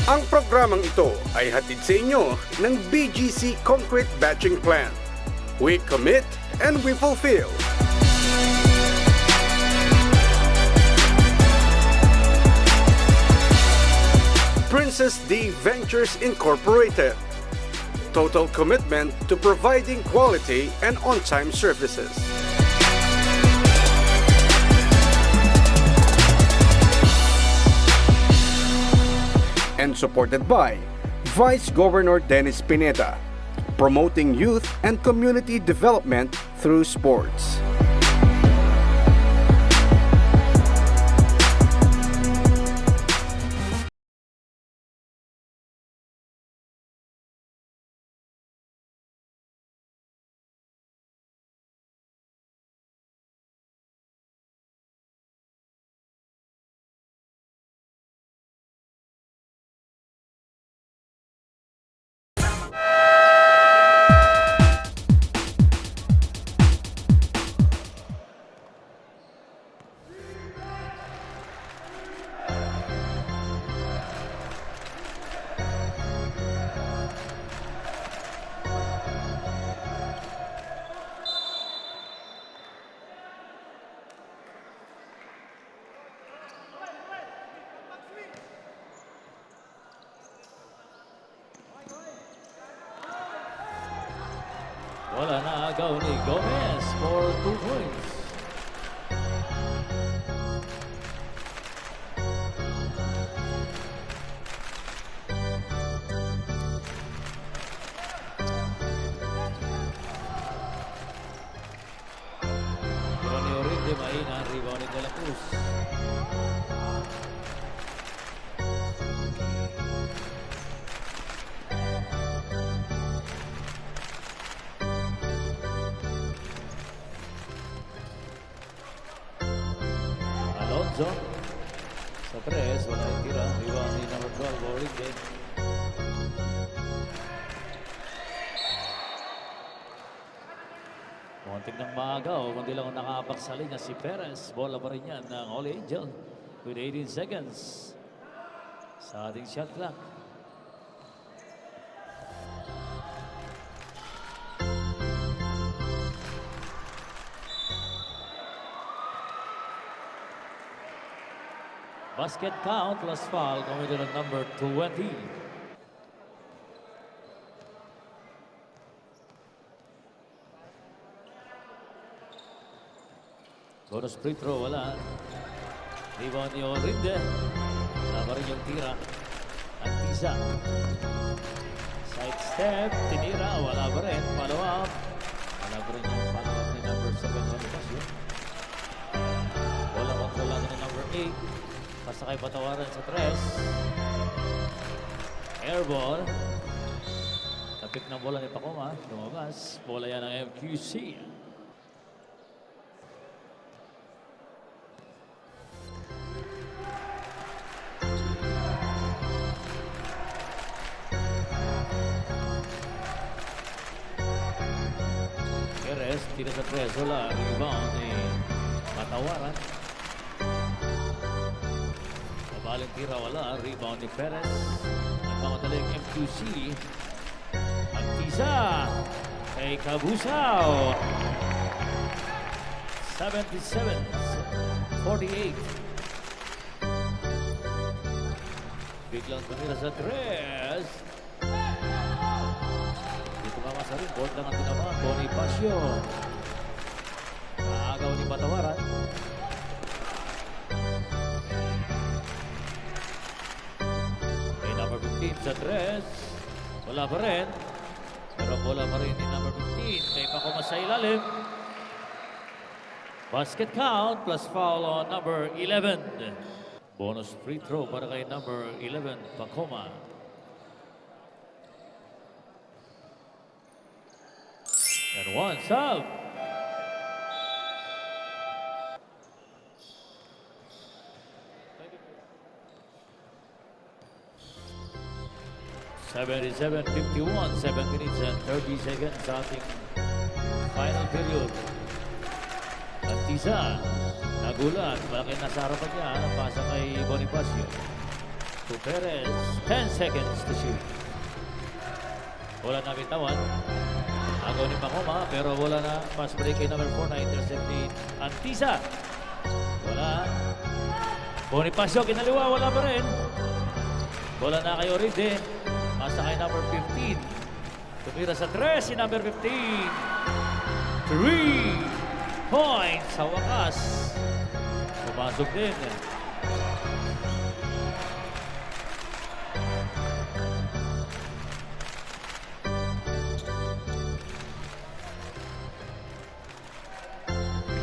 Ang programang ito ay hatid sa inyo ng BGC Concrete Batching Plant. We commit and we fulfill. Princess D Ventures Incorporated. Total commitment to providing quality and on-time services. And supported by Vice Governor Dennis Pineda, promoting youth and community development through sports. Wala na agaw ni Gomez for 2 points. Ronnie Orinde mahina, rebound ni De La Cruz. Alonzo sa 3, wala yung tira. Rebound ni number 12, Orinde. Konting ng maagaw, kundi lang ang nakapagsalin niya si Perez. Bola pa rin yan ng All Angel with 18 seconds sa ating shot clock. Basket count plus foul committed on number 20. Bonus free throw, wala. Rebound ni Orinde. Wala pa rin yung tira. Antisa. Side step, tinira, wala pa rin. Follow up. Wala pa rin yung follow up ni number 7, Bonifacio. Wala control lang ni number 8. Pasakay patawaran sa 3. Airball. Tapik ng bola ni Pacoma. Lumabas. Bola yan ng MQC. Perez, tira sa 3. Wala. Rebound ni Patawaran. Baling tira, wala. Rebound ni Perez. Nagmamadaling MQC. Antisa. Kay Cabusaw. 77-48. Biglang tumira sa 3. Dito nga sa report lang ang tinamaan. Bonifacio. Naagaw ni Patawaran. Sa 3, wala pa rin. Pero bola pa rin ni number 15. Kay Pacoma sa ilalim. Basket count plus foul on number 11. Bonus free throw para kay number 11, Pacoma. And one's up. 77-51, 7 minutes and 30 seconds sa ating final period. Antisa, nagulat, malaki nasa harapan niya, pasa kay Bonifacio. to Perez. 10 seconds to shoot. Wala na bitawan. Agaw ni Pacoma, pero wala na. Pass break kay number 4 na intercept ni Antisa. Wala. Bonifacio, kinaliwa, wala pa rin. Bola na kay Oride. Masa kay number 15. Tumira sa 3 si number 15. 3 points sa wakas. Pumasok din.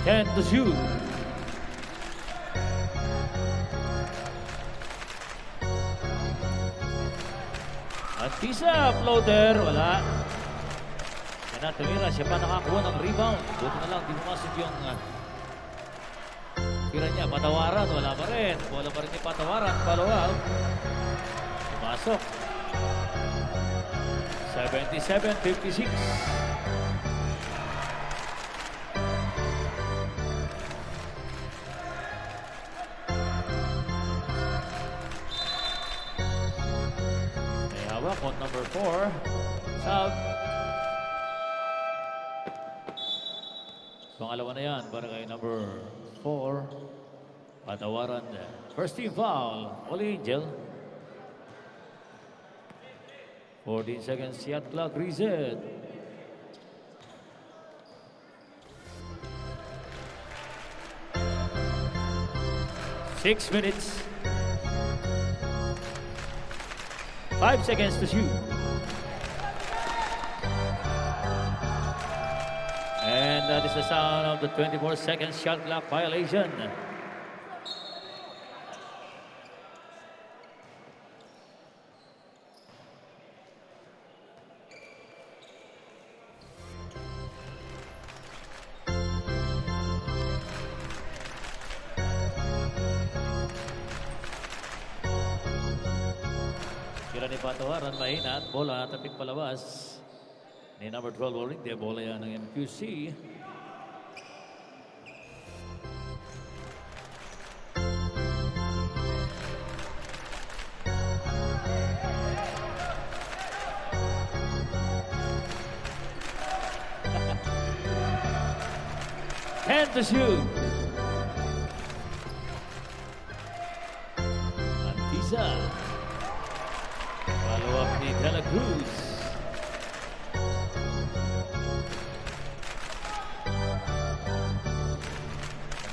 Ten to shoot. Antisa, floater, wala. Yan na, tumira. Siya pa nakakuha ng rebound. Buti na lang, di pumasok yung tira niya. Patawaran, wala pa rin. Wala pa rin yung Patawaran. Follow out. Pumasok. 77-56. On number 4, sub. Pangalawa na yan para kay number 4. Patawaran. First team foul. Holy Angel. 14 seconds. Shot clock reset. Six minutes. 5 seconds to shoot. And that is the sound of the 24-second shot clock violation. Tira ni Patawaran, mahina at bola tapik palabas ni number 12 Oride. Bola yan ng MQC. And to shoot. Antisa. Follow up ni De La Cruz.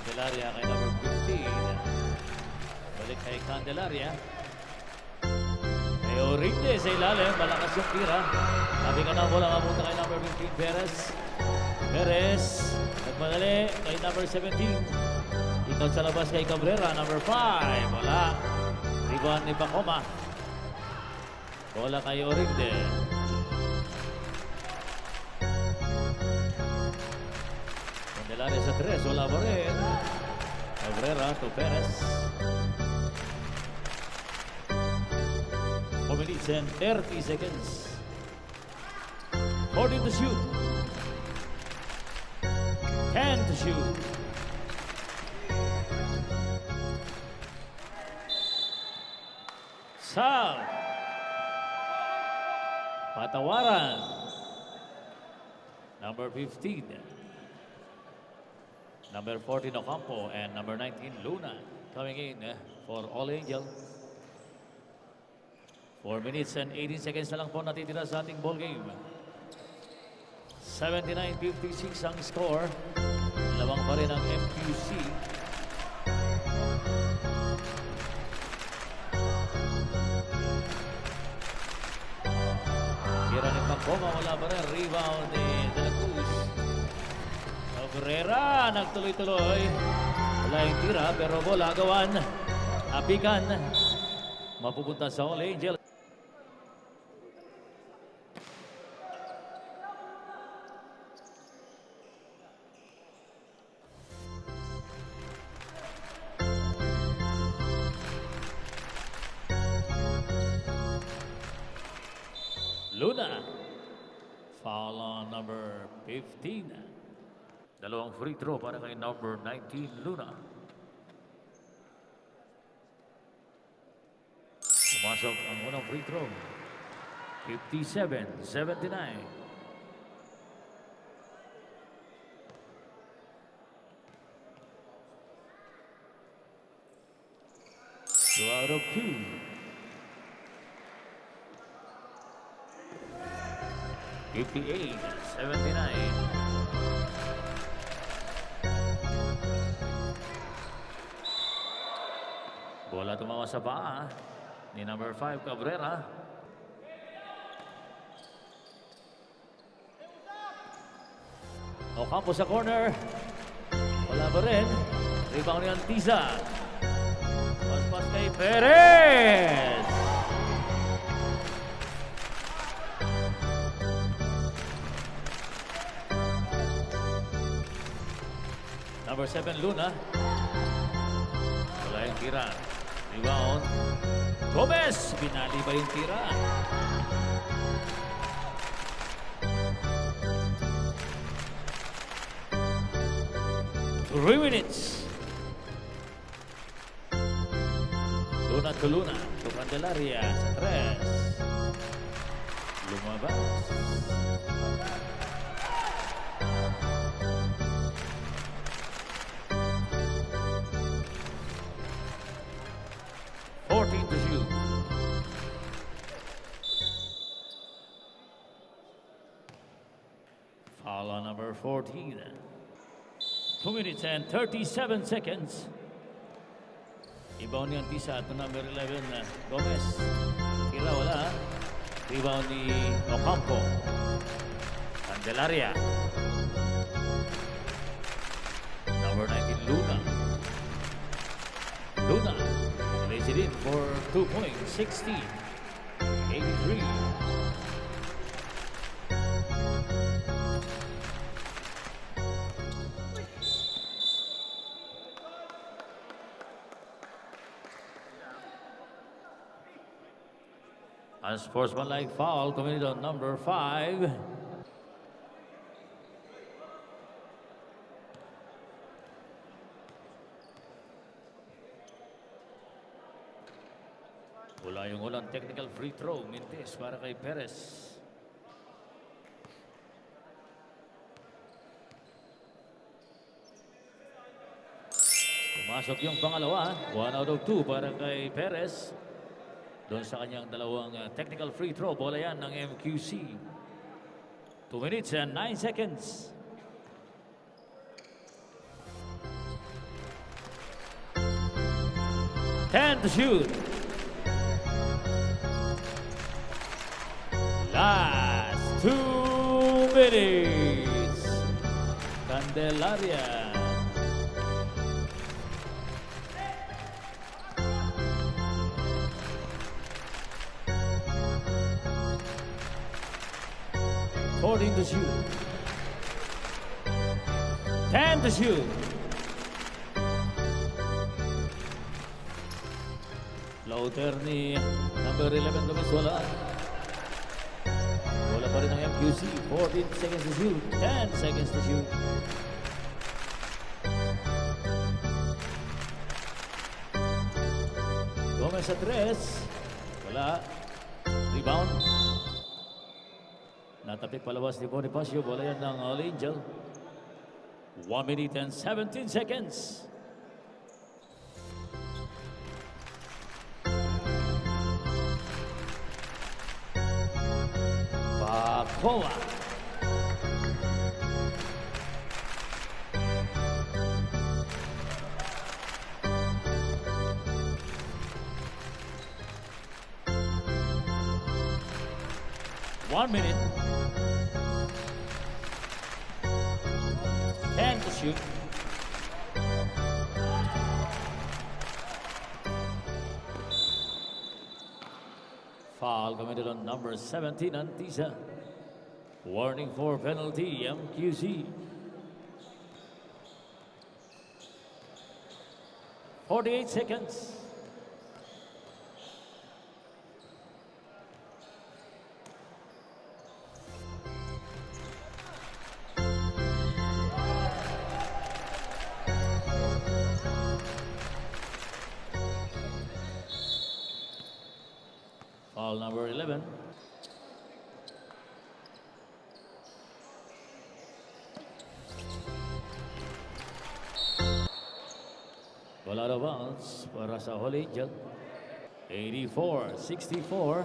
Candelaria kay number 15. Balik kay Candelaria. Kay Orinde sa ilalim. Malakas yung tira. Sabi ka na bola mapunta kay number 15 Perez. Perez. Nagmadali kay number 17. Ikot sa labas kay Cabrera. Number 5. Wala. Rebound ni Pacoma. Bola kay Orinde. Candelaria sa 3. Wala pa rin. Cabrera to Perez. 4 minutes and 30 seconds. 14 to shoot. 10 to shoot. Sal. Patawaran. Number 15. Number 14 Ocampo and number 19 Luna coming in for All Angel. 4 minutes and 18 seconds na lang po natitira sa ating ball game. 79-56 ang score. Lawang pa rin ang MQC. Tira ni Pacoma, wala pa rin. Rebound ni De La Cruz. Cabrera, nagtuloy-tuloy. Wala yung tira, pero bola gawan. Apikan. Mapupunta sa All Angel. Luna. Foul on number 15. Dalawang free throw para kay number 19 Luna. Pumasok ang unang free throw. 57-79. Two out of two. Fifty-eight, 79. Bola tumawa sa paa ni number 5 Cabrera. Ocampo sa corner. Wala pa rin. Rebound ni Antiza. Paspas kay Perez. Number 7 Luna. Wala yung tira. Rebound. Gomez. Binali ba yung tira? Three minutes. Luna to Luna. To Candelaria sa 3. Lumabas. To shoot. Foul on number 14. 2 minutes and 37 seconds. Rebound ni Antisa to number 11, Gomez. Tira wala. Rebound ni Ocampo. Candelaria. Number 19, Luna. Luna. Lays it in for 2 points, 60-83. Unsportsmanlike foul committed on number 5. Wala yung ulang technical free throw. Mintes para kay Perez. Pumasok yung pangalawa. 1 out of 2 para kay Perez. Doon sa kanyang dalawang technical free throw. Bola yan ng MQC. 2 minutes and 9 seconds. Ten to shoot. Last 2 minutes. Candelaria. According to shoot. 10 to shoot. Floater ni number 11 Gomez wala. Wala pa rin ang MQC. 14 seconds to shoot. 10 seconds to shoot. Gomez sa 3. Wala. Rebound. Natapik palabas ni Bonifacio. Bola yan ng All Angel. 1 minute and 17 seconds. Bacoa. One minute. 10 to shoot. Foul committed on number 17, Antisa. Warning for penalty, MQC. 48 seconds. Foul number 11. Wala na bounce para sa Holy Angel. 84-64.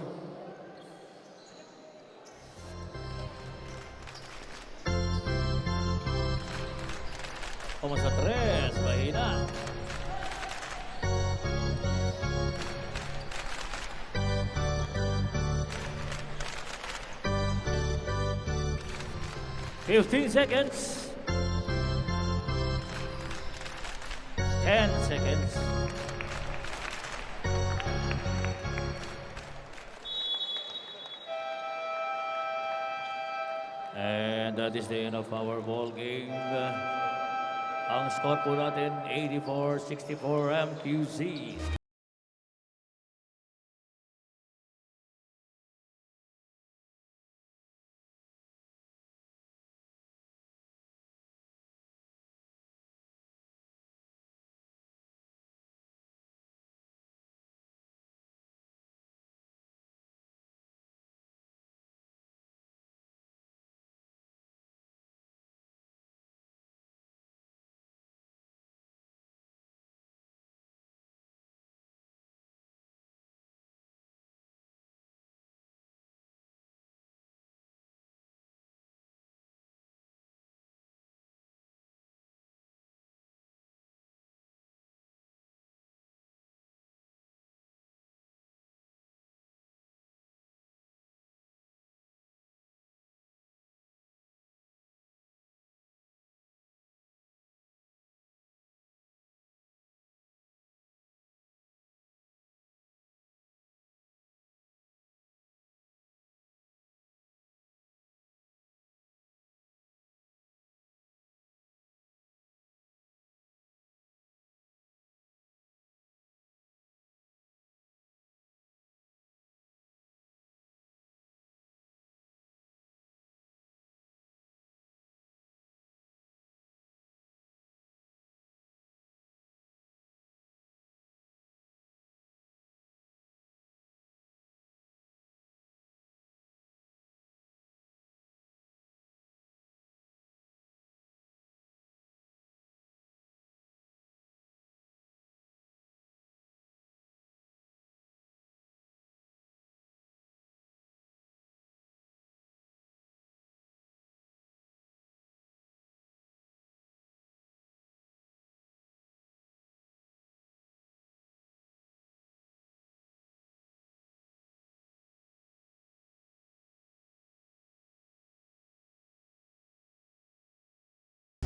Sa 3, mahina. "15 seconds. 10 seconds. And that is the end of our ball game. Ang score po natin, 84-64 MQC.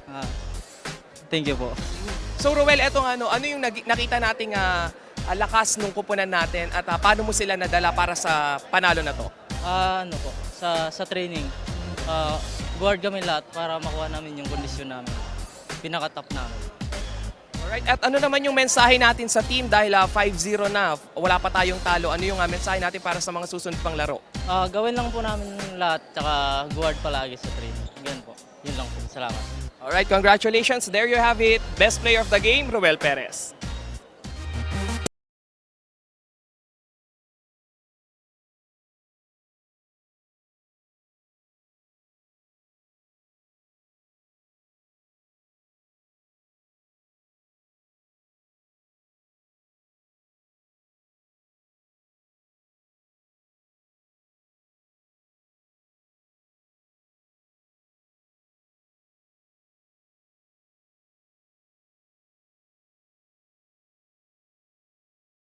Ah, thank you po. So Ruel, etong ano yung nakita nating lakas nung kupunan natin at paano mo sila nadala para sa panalo na to? Ano po, sa training, guard kami lahat para makuha namin yung kondisyon namin. Pinaka-top namin. Alright, at ano naman yung mensahe natin sa team dahil 5-0 na, wala pa tayong talo. Ano yung mensahe natin para sa mga susunod pang laro? Gawin lang po namin lahat, tsaka guard palagi sa training. Ganun po. Yun lang po. Salamat. Alright, congratulations. There you have it. Best player of the game, Ruel Perez.